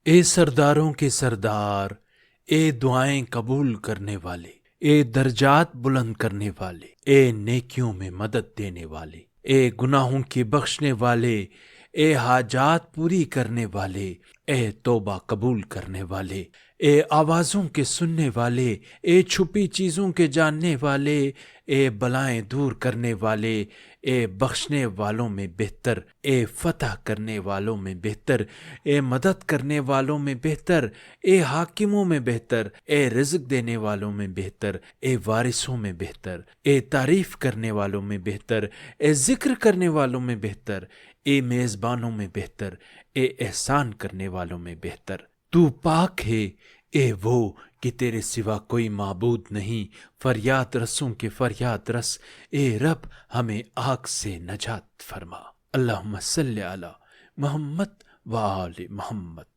اے سرداروں کے سردار، اے دعائیں قبول کرنے والے، اے درجات بلند کرنے والے، اے نیکیوں میں مدد دینے والے، اے گناہوں کے بخشنے والے، اے حاجات پوری کرنے والے، اے توبہ قبول کرنے والے، اے آوازوں کے سننے والے، اے چھپی چیزوں کے جاننے والے، اے بلائیں دور کرنے والے، اے بخشنے والوں میں بہتر، اے فتح کرنے والوں میں بہتر، اے مدد کرنے والوں میں بہتر، اے حاکموں میں بہتر، اے رزق دینے والوں میں بہتر، اے وارثوں میں بہتر، اے تعریف کرنے والوں میں بہتر، اے ذکر کرنے والوں میں بہتر، اے میزبانوں میں بہتر، اے احسان کرنے والوں میں بہتر۔ تو پاک ہے، اے وہ کہ تیرے سوا کوئی معبود نہیں، فریاد رسوں کے فریاد رس، اے رب ہمیں آگ سے نجات فرما۔ اللہم صلی علی محمد و آل محمد۔